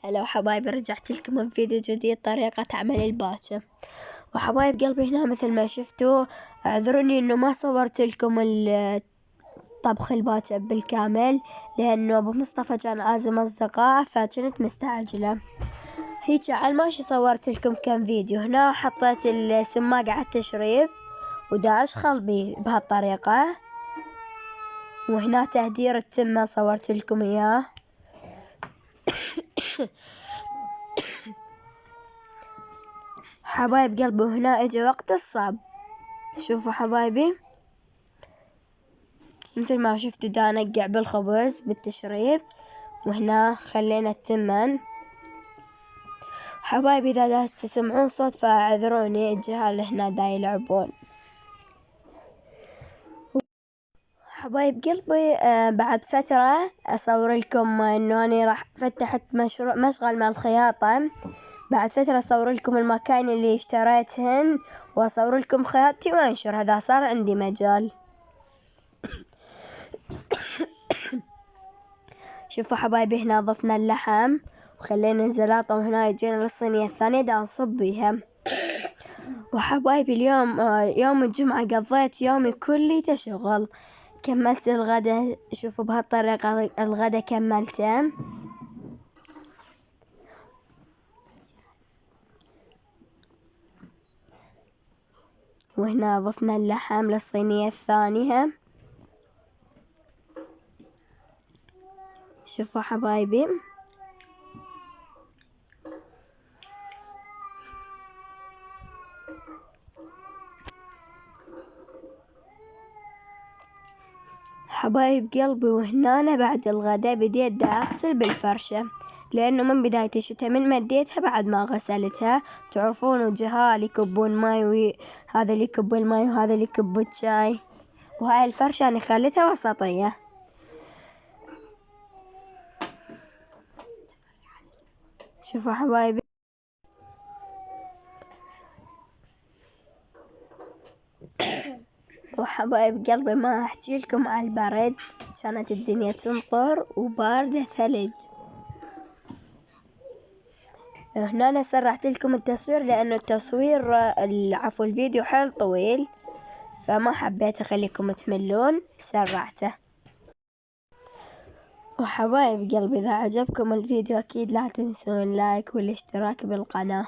هلا حبايبي، رجعت لكم بفيديو جديد طريقة عمل الباتشا. وحبايب قلبي هنا مثل ما شفتوا، اعذروني انه ما صورت لكم طبخ الباتشا بالكامل لانه ابو مصطفى كان عازم اصدقاء فكنت مستعجلة. هيك على الماشي صورت لكم كم فيديو. هنا حطيت السماق على التشريب ودا اشخل بهالطريقة، وهنا تهدير التمة صورت لكم اياه. حبايب قلبي هنا اجى وقت الصب. شوفوا حبايبي، مثل ما شفتوا دا نقع بالخبز بالتشريب، وهنا خلينا التمن. حبايبي اذا دا تسمعون صوت فاعذروني، الجهال هنا دا يلعبون. حبايب قلبي بعد فترة اصور لكم انه اني راح فتحت مشغل مع الخياطة. بعد فترة اصور لكم المكان اللي اشتريتهن واصور لكم خياطتي وانشر، هذا صار عندي مجال. شوفوا حبايبي، هنا ضفنا اللحم وخلينا الزلاطة، وهنا يجينا للصينية الثانية دا نصب بيها. وحبايبي اليوم يوم الجمعة قضيت يومي كلي شغل. كملت الغدا، شوفوا بهالطريقة الغدا كملته. وهنا ضفنا اللحم للصينية الثانية. شوفوا حبايبي، حبايب قلبي وهنا أنا بعد الغداء بديت دا أغسل بالفرشة، لأنه من بداية الشتاء من مديتها بعد ما غسلتها. تعرفون الجهال يكبون ماي، هذا اللي يكب الماي وهذا اللي يكب الشاي، وهاي الفرشة أنا خليتها وسطية. شوفوا حبايبي، وحبايب قلبي ما أحكي لكم على البرد، كانت الدنيا تمطر وباردة ثلج. هنا أنا سرعت لكم التصوير لأنه التصوير عفوا الفيديو حيل طويل، فما حبيت أخليكم تملون سرعته. وحبايب قلبي إذا عجبكم الفيديو أكيد لا تنسون اللايك والاشتراك بالقناة.